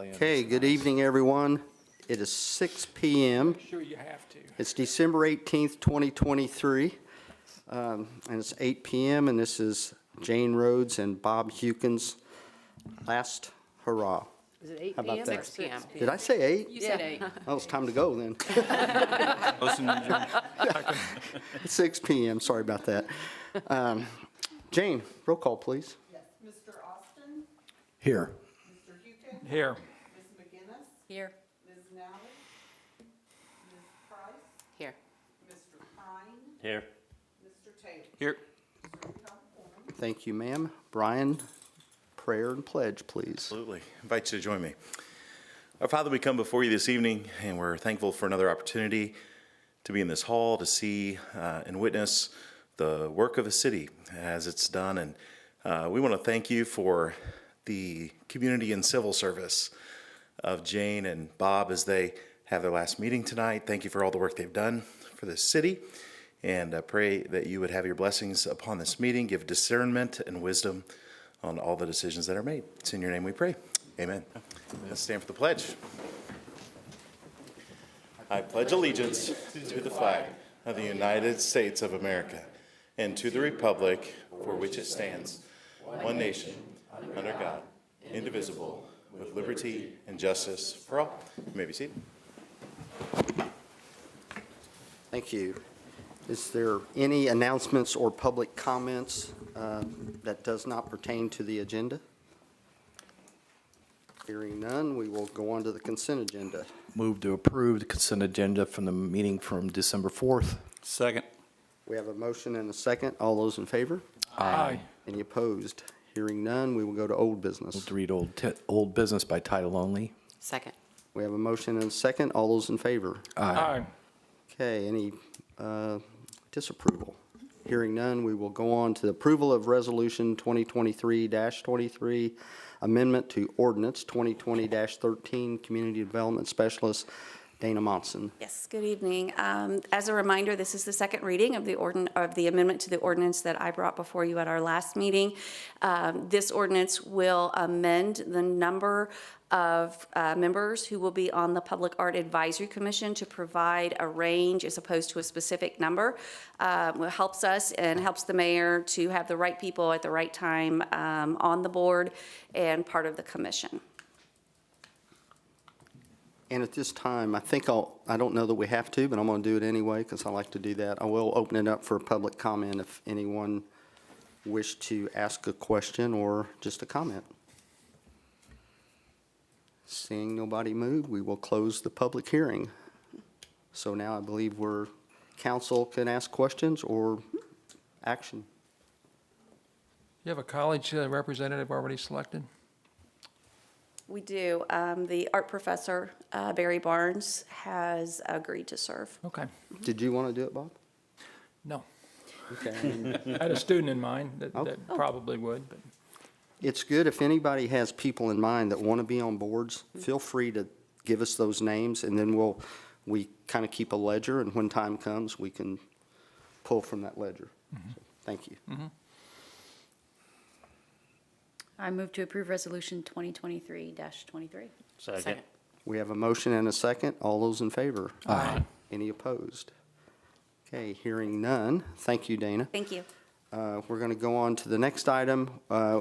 playing. Okay, good evening, everyone. It is 6 p.m. Sure you have to. It's December 18th, 2023, and it's 8 p.m., and this is Jane Rhodes and Bob Hewkins' last hurrah. Is it 8 How about p.m. that? or 6 p.m.? Did I say 8? You said 8. Oh, it's time to go then. 6 p.m., sorry about that. Jane, roll call, please. Yes, Mr. Austin, Here. Mr. Hewkins, Here. Ms. McGinnis, Here. Ms. Nally, Ms. Price, Here. Mr. Pine, Here. Mr. Taylor. Here. Thank you, ma'am. Brian, prayer and pledge, please. Absolutely. I invite you to join me. Our Father, we come before you this evening, and we're thankful for another opportunity to be in this hall, to see and witness the work of a city as it's done. And we want to thank you for the community and civil service of Jane and Bob as they have their last meeting tonight. Thank you for all the work they've done for this city. And I pray that you would have your blessings upon this meeting, give discernment and wisdom on all the decisions that are made. It's in your name we pray. Amen. Let's stand for the pledge. I pledge allegiance to the flag of the United States of America and to the republic for which it stands, one nation, under God, indivisible, with liberty and justice for all. You may be seated. Thank you. Is there any announcements or public comments that does not pertain to the agenda? Hearing none, we will go on to the consent agenda. Move to approve the consent agenda from the meeting from December 4th. Second. We have a motion and a second. All those in favor? Aye. Any opposed? Hearing none, we will go to old Move business. to read old business by title only. Second. We have a motion and a second. All those in favor? Aye. Okay, any disapproval? Hearing none, we will go on to the approval of Resolution 2023-23, amendment to Ordinance 2020-13, Community Development Specialist Dana Monson. Yes, good evening. As a reminder, this is the second reading of the amendment to the ordinance that I brought before you at our last meeting. This ordinance will amend the number of members who will be on the Public Art Advisory Commission to provide a range as opposed to a specific number. It helps us and helps the mayor to have the right people at the right time on the board and part of the commission. And at this time, I don't know that we have to, but I'm going to do it anyway because I like to do that. I will open it up for public comment if anyone wish to ask a question or just a comment. Seeing nobody move, we will close the public hearing. So now I believe council can ask questions or action. You have a college representative already selected? We do. The art professor, Barry Barnes, has agreed to serve. Okay. Did you want to do it, Bob? No. Okay. I had a student in mind that Okay. probably would, but It's good if anybody has people in mind that want to be on boards, feel free to give us those names, and then we kind of keep a ledger, and when time comes, we can pull from that ledger. So, thank you. I move to approve Resolution 2023-23. Second. We have a motion and a second. All those in favor? Aye. Any opposed? Okay, hearing none. Thank you, Dana. Thank you. We're going to go on to the next item,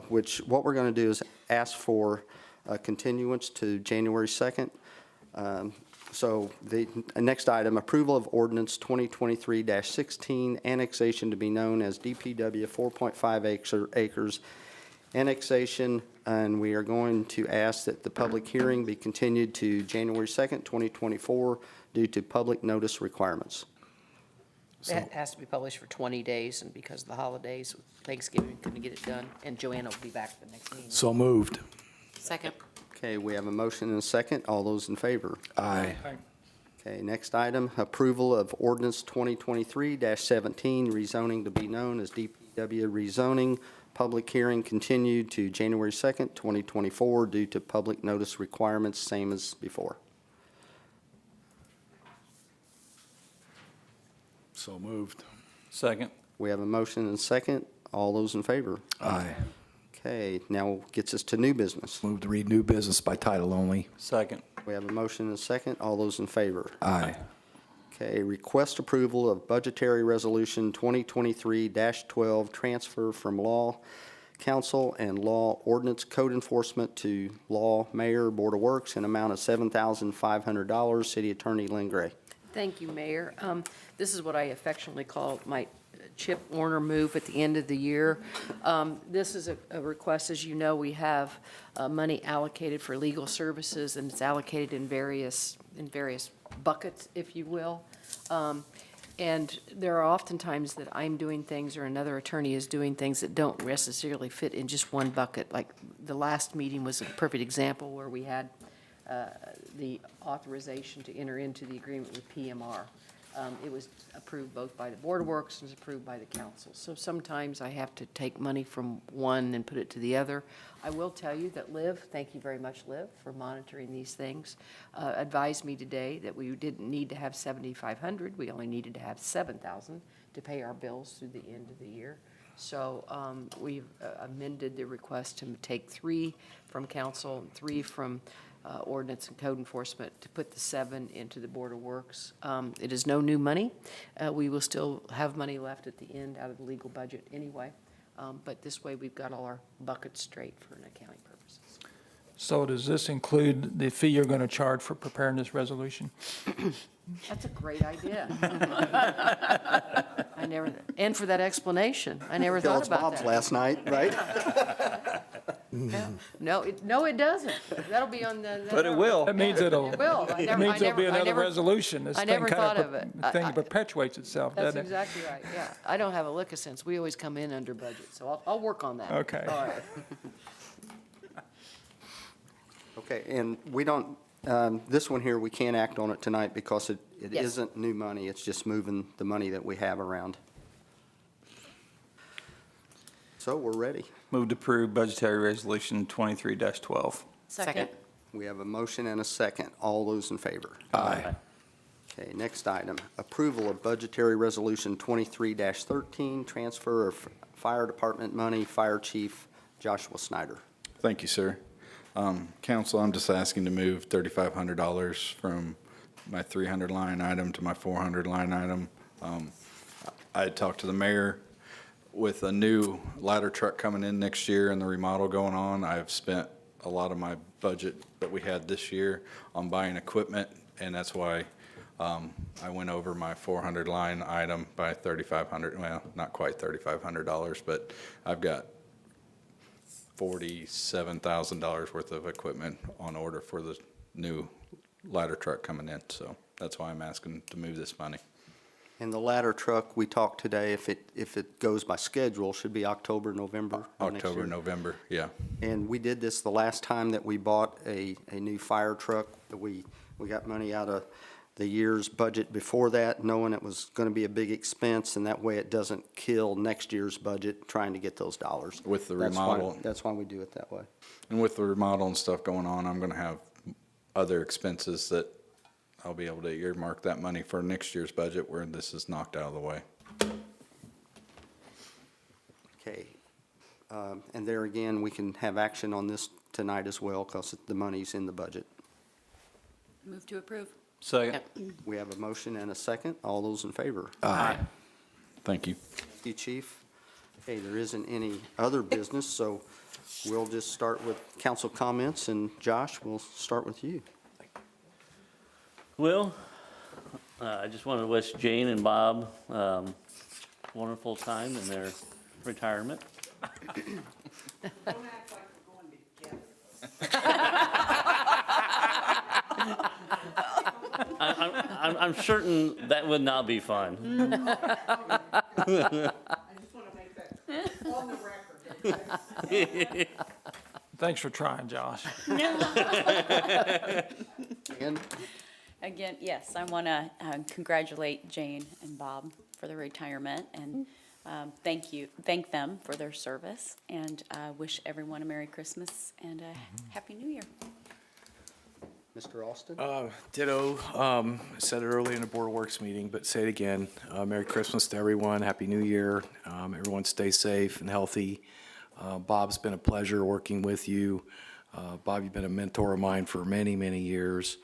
which what we're going to do is ask for a continuance to January 2nd. So the next item, approval of ordinance 2023-16, annexation to be known as DPW 4.5 acres annexation, and we are going to ask that the public hearing be continued to January 2nd, 2024 due to public notice requirements. It has to be published for 20 days, and because of the holidays, with Thanksgiving, we couldn't get it done. And Joanna will be back for the next meeting. So moved. Second. Okay, we have a motion and a second. All those in favor? Aye. Okay, next item, approval of ordinance 2023-17, rezoning to be known as DPW rezoning. Public hearing continued to January 2nd, 2024 due to public notice requirements, same as before. So moved. second. We have a motion and a second. All those in favor? Aye. Okay, now gets us to new business. Move to read new business by title only. Second. We have a motion and a second. All those in favor? Aye. Okay, request approval of budgetary resolution 2023-12, transfer from law council and law ordinance code enforcement to law mayor, Board of Works, an amount of $7,500. City Attorney Lynn Gray. Thank you, Mayor. This is what I affectionately call my Chip Warner move at the end of the year. This is a request, as you know, we have money allocated for legal services, and it's allocated in various buckets, if you will. And there are often times that I'm doing things or another attorney is doing things that don't necessarily fit in just one bucket. Like the last meeting was a perfect example where we had the authorization to enter into the agreement with PMR. It was approved both by the Board of Works and was approved by the council. So sometimes I have to take money from one and put it to the other. I will tell you that Liv, thank you very much, Liv, for monitoring these things, advised me today that we didn't need to have 7,500. We only needed to have 7,000 to pay our bills through the end of the year. So we've amended the request to take 3 from council and 3 from ordinance and code enforcement to put the 7 into the Board of Works. It is no new money. We will still have money left at the end out of the legal budget anyway. But this way, we've got all our buckets straight for an accounting purposes. So does this include the fee you're going to charge for preparing this resolution? That's a great idea. And for that explanation, I never Tell thought us about Bob's that. last night, right? No, it doesn't. That'll be on the. But it will. That means it'll, It will. I it never- means I there'll be never- I another never- resolution. This I thing never kind thought of it. The thing perpetuates itself, That's doesn't it? exactly right, yeah. I don't have a lick of sense. We always come in under budget, so I'll work on that. Okay. All right. Okay, and we don't, this one here, we can't act on it tonight because it Yes. isn't new money. It's just moving the money that we have around. So we're ready. Move to approve budgetary resolution 23-12. Second. We have a motion and a second. All those in favor? Aye. Okay, next item, approval of budgetary resolution 23-13, transfer of fire department money, Fire Chief Joshua Snyder. Thank you, sir. Council, I'm just asking to move $3,500 from my 300 line item to my 400 line item. I had talked to the mayor. With a new ladder truck coming in next year and the remodel going on, I've spent a lot of my budget that we had this year on buying equipment, and that's why I went over my 400 line item by $3,500, well, not quite $3,500, but I've got $47,000 worth of equipment on order for the new ladder truck coming in, so that's why I'm asking to move this money. And the ladder truck, we talked today, if it goes by schedule, should be October, November of next October, year. November, yeah. And we did this the last time that we bought a new fire truck. We got money out of the year's budget before that, knowing it was going to be a big expense, and that way it doesn't kill next year's budget trying to get those dollars. With the That's why- remodel. That's why we do it that way. And with the remodel and stuff going on, I'm gonna have other expenses that I'll be able to earmark that money for next year's budget where this is knocked out of the way. Okay. And there again, we can have action on this tonight as well because the money's in the budget. Move to approve. Second. We have a motion and a second. All those in favor? Aye. Thank you. Thank you, Chief. Okay, there isn't any other business, so we'll just start with council comments, and Josh, we'll start with you. Well, I just want to wish Jane and Bob wonderful time in their retirement. Don't act like we're going together. I'm certain that would not be fun. I just want to make that on the record. Thanks for trying, Josh. And Again, yes, I want to congratulate Jane and Bob for their retirement and thank them for their service and wish everyone a Merry Christmas and a Happy New Year. Mr. Austin? Ditto, I said it earlier in the Board of Works meeting, but say it again. Merry Christmas to everyone, Happy New Year. Everyone stay safe and healthy. Bob's been a pleasure working with you. Bob, you've been a mentor of mine for many, many years,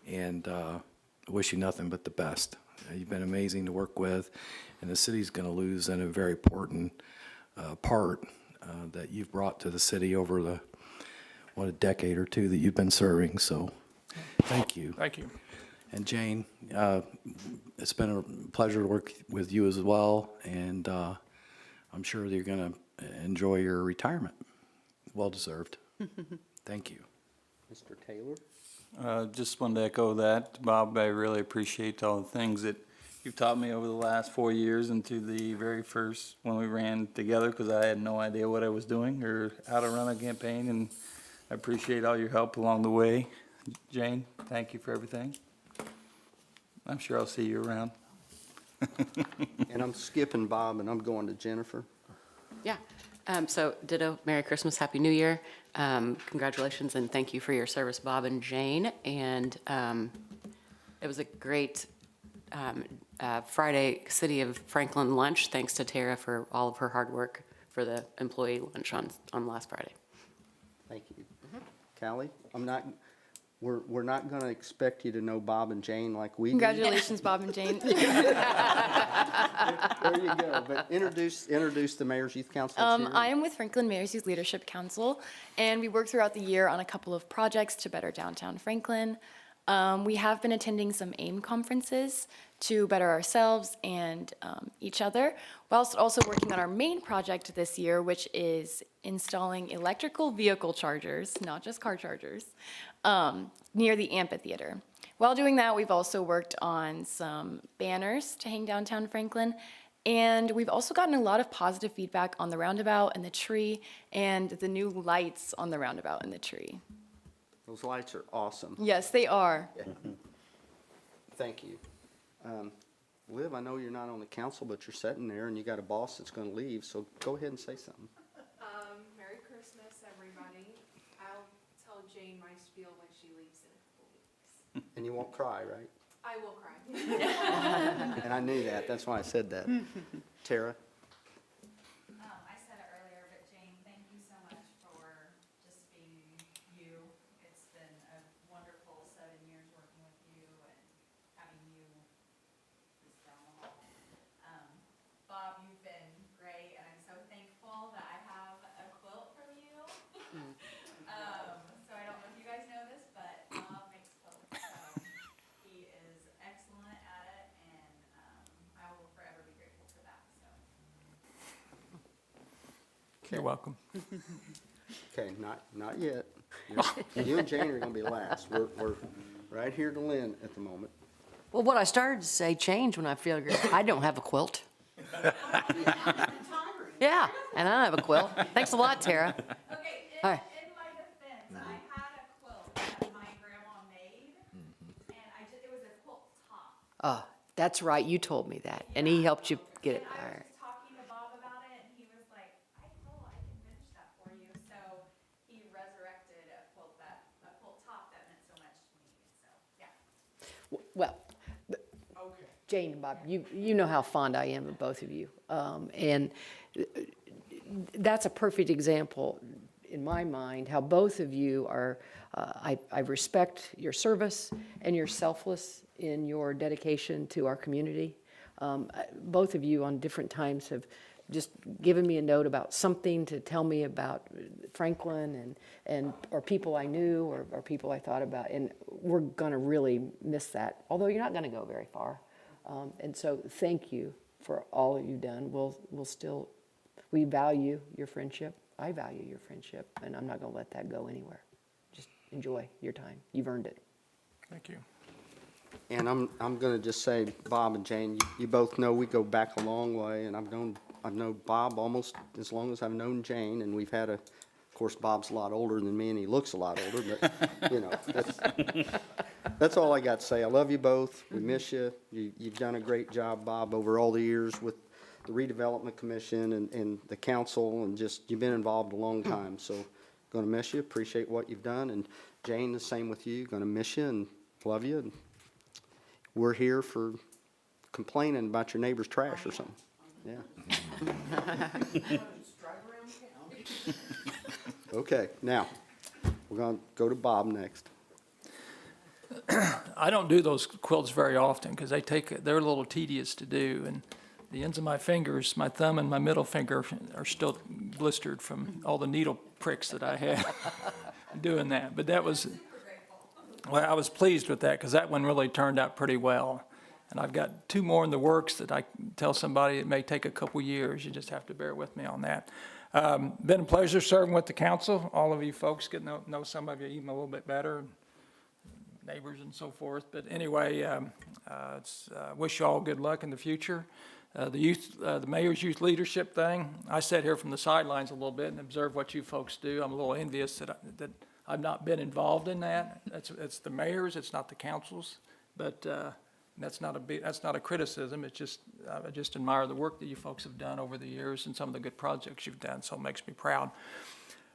and I wish you nothing but the best. You've been amazing to work with, and the city's going to lose in a very important part that you've brought to the city over the, a decade or two that you've been serving, so thank you. Thank you. And Jane, it's been a pleasure to work with you as well, and I'm sure that you're going to enjoy your retirement. Well-deserved. Thank you. Mr. Taylor? Just wanted to echo that. Bob, I really appreciate all the things that you've taught me over the last 4 years into the very first when we ran together, because I had no idea what I was doing or how to run a campaign, and I appreciate all your help along the way. Jane, thank you for everything. I'm sure I'll see you around. And I'm skipping Bob, and I'm going to Jennifer. Yeah. So ditto, Merry Christmas, Happy New Year. Congratulations and thank you for your service, Bob and Jane. And it was a great Friday City of Franklin lunch. Thanks to Tara for all of her hard work for the employee lunch on last Friday. Thank you. Callie, we're not going to expect you to know Bob and Jane like we do. Congratulations, Bob and Jane. There you go. But introduce the Mayor's Youth Council. I am with Franklin Mayor's Youth Leadership Council, and we work throughout the year on a couple of projects to better downtown Franklin. We have been attending some AIM conferences to better ourselves and each other, whilst also working on our main project this year, which is installing electrical vehicle chargers, not just car chargers, near the amphitheater. While doing that, we've also worked on some banners to hang downtown Franklin, and we've also gotten a lot of positive feedback on the roundabout and the tree, and the new lights on the roundabout and the tree. Those lights are awesome. Yes, they are. Thank you. Liv, I know you're not on the council, but you're sitting there and you got a boss that's going to leave, so go ahead and say something. Merry Christmas, everybody. I'll tell Jane my spiel when she leaves in a couple weeks. And you won't cry, right? I will cry. And I knew that. That's why I said that. Tara? I said it earlier, but Jane, thank you so much for just being you. It's been a wonderful 7 years working with you and having you just down the hall. Bob, you've been great, and I'm so thankful that I have a quilt from you. So I don't know if you guys know this, but Bob makes quilts, so he is excellent at it, and I will forever be grateful for that, so. You're welcome. Okay, not yet. You and Jane are going to be last. We're right here to Lynn at the moment. Well, what I started to say changed when I figured I don't have a quilt. Yeah, and I don't have a quilt. Thanks a lot, Tara. Okay, Hi. in my defense, I had a quilt that my grandma made, and it was a quilt top. That's right, you told me that, and he helped you get it. And All I was right. just talking to Bob about it, and he was like, I know I can finish that for you. So he resurrected a quilt top that meant so much to me, so, yeah. Well, Jane and Bob, you know how fond I am of both of you. And that's a perfect example, in my mind, how both of you are, I respect your service and you're selfless in your dedication to our community. Both of you on different times have just given me a note about something to tell me about Franklin or people I knew or people I thought about. And we're going to really miss that, although you're not going to go very far. And so thank you for all that you've done. We value your friendship. I value your friendship, and I'm not going to let that go anywhere. Just enjoy your time. You've earned it. Thank you. And I'm going to just say, Bob and Jane, you both know we go back a long way, and I've known Bob almost as long as I've known Jane, and we've had of course, Bob's a lot older than me, and he looks a lot older, but, you know, that's all I got to say. I love you both. We miss you. You've done a great job, Bob, over all the years with the redevelopment commission and the council, and just, you've been involved a long time, so going to miss you, appreciate what you've done, and Jane, the same with you, going to miss you and love you, and we're here for complaining about your neighbor's trash or something, yeah. Drive around town. Okay, now, we're going to go to Bob next. I don't do those quilts very often because they're a little tedious to do. And the ends of my fingers, my thumb and my middle finger are still blistered from all the needle pricks that I had doing that. But well, I was pleased with that because that one really turned out pretty well. And I've got 2 more in the works that I tell somebody it may take a couple years. You just have to bear with me on that. Been a pleasure serving with the council. All of you folks get to know some of you even a little bit better, neighbors and so forth. But anyway, wish you all good luck in the future. The mayor's youth leadership thing, I sat here from the sidelines a little bit and observed what you folks do. I'm a little envious that I've not been involved in that. It's the mayor's, it's not the council's. But that's not a criticism. It's just, I just admire the work that you folks have done over the years and some of the good projects you've done, so it makes me proud.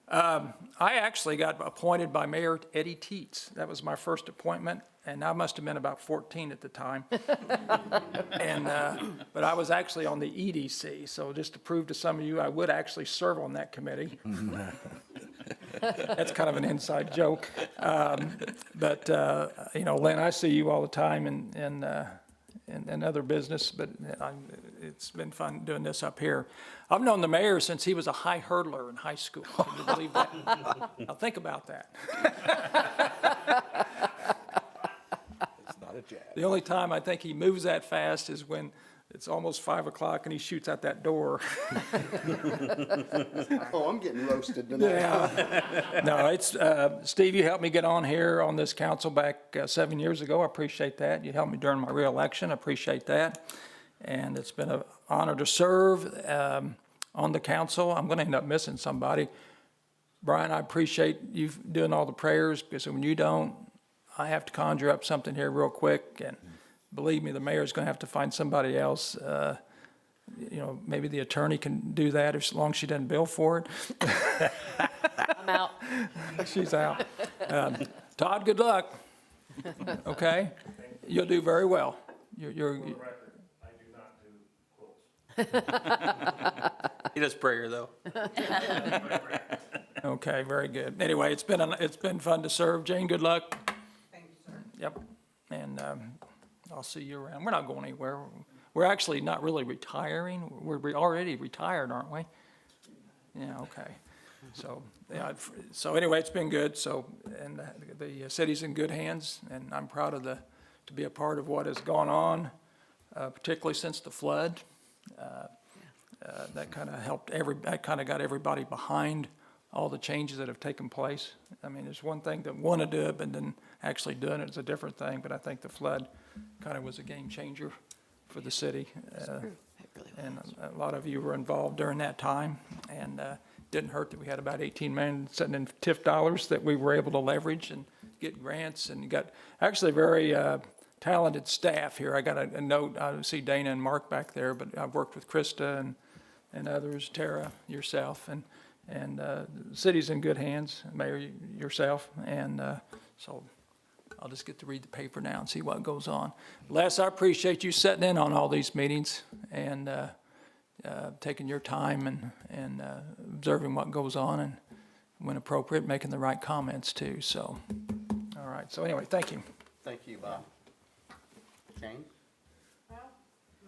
I actually got appointed by Mayor Eddie Teets. That was my first appointment, and I must have been about 14 at the time. But I was actually on the EDC, so just to prove to some of you, I would actually serve on that committee. That's kind of an inside joke. But Lynn, I see you all the time in other business, but it's been fun doing this up here. I've known the mayor since he was a high hurdler in high school. Can you believe that? Now think about that. It's not a jab. The only time I think he moves that fast is when it's almost 5 o'clock and he shoots out that door. Oh, I'm getting roasted tonight. Yeah. No, it's, Steve, you helped me get on here on this council back 7 years ago. I appreciate that. You helped me during my reelection. I appreciate that. And it's been an honor to serve on the council. I'm going to end up missing somebody. Brian, I appreciate you doing all the prayers, because when you don't, I have to conjure up something here real quick. And believe me, the mayor's going to have to find somebody else. Maybe the attorney can do that as long as she doesn't bill for it. I'm out. She's out. Todd, good luck. Okay? You'll do very well. You're He does prayer, though. okay, very good. Anyway, it's been fun to serve. Jane, good luck. Thank you, sir. Yep. And I'll see you around. We're not going anywhere. We're actually not really retiring. We're already retired, aren't we? Yeah, okay. So, so anyway, it's been good. So, and the city's in good hands, and I'm proud of to be a part of what has gone on, particularly since the flood. That kind of helped that kind of got everybody behind all the changes that have taken place. I mean, there's one thing to want to do it, but then actually doing it is a different thing. But I think the flood kind of was a game changer for the city. And a lot of you were involved during that time. And didn't hurt that we had about 18 million sitting in TIF dollars that we were able to leverage and get grants, and got actually very talented staff here. I got a note. I see Dana and Mark back there, but I've worked with Krista and others, Tara, yourself, and the city's in good hands, Mayor, yourself, and so I'll just get to read the paper now and see what goes on. Les, I appreciate you sitting in on all these meetings and taking your time and observing what goes on, and when appropriate, making the right comments too. So, all right. So anyway, thank you. Thank you, Bob. Jane? Well,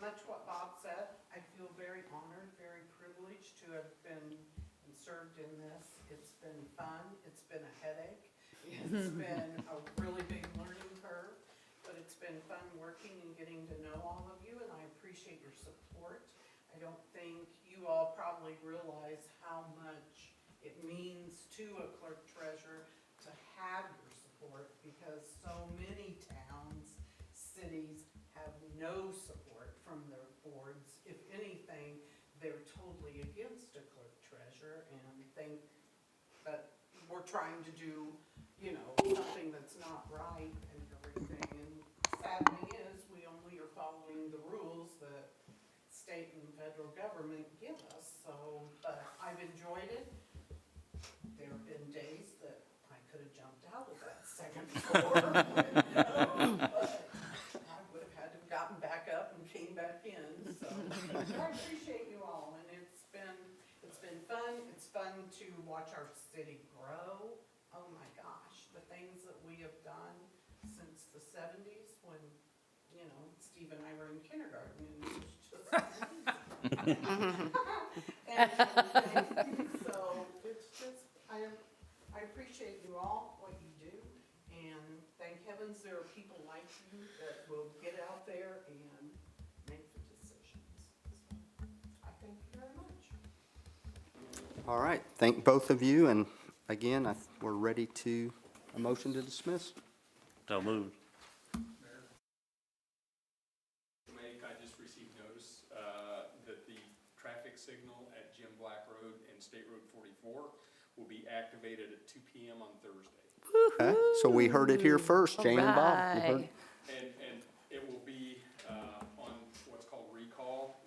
much what Bob said, I feel very honored, very privileged to have been and served in this. It's been fun, it's been a headache, it's been a really big learning curve, but it's been fun working and getting to know all of you, and I appreciate your support. I don't think you all probably realize how much it means to a clerk treasurer to have your support, because so many towns, cities have no support from their boards. If anything, they're totally against a clerk treasurer and think that we're trying to do, something that's not right and everything. And sad thing is, we only are following the rules that state and federal government give us. So, but I've enjoyed it. There have been days that I could have jumped out of that second floor window, but I would have had to have gotten back up and came back in. So I appreciate you all, and it's been fun. It's fun to watch our city grow. Oh my gosh, the things that we have done since the 70s when, you know, Steve and I were in kindergarten and it was just amazing. And so it's just, I appreciate you all, what you do, and thank heavens there are people like you that will get out there and make the decisions. So, I thank you very much. All right, thank both of you, and again, we're ready to, a motion to dismiss. So moved. I just received notice that the traffic signal at Jim Black Road and State Road 44 will be activated at 2 p.m. on Thursday. Okay, so we heard it here first, Jane and Bob. You heard- And it will be on what's called recall,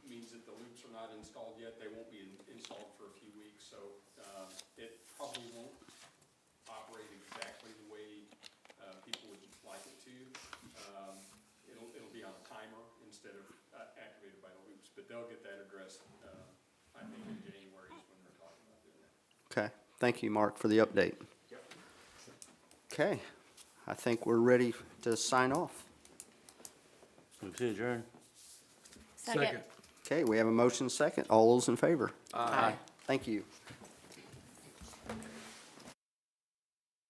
means that the loops are not installed yet. They won't be installed for a few weeks, so it probably won't operate exactly the way people would like it to. It'll be on a timer instead of activated by the loops, but they'll get that addressed, I think in January is when they're talking about doing that. Okay, thank you, Mark, for the update. Okay, I think we're ready to sign off. Move to adjourn. Second. Okay, we have a motion second. All those in favor? Aye. Thank you.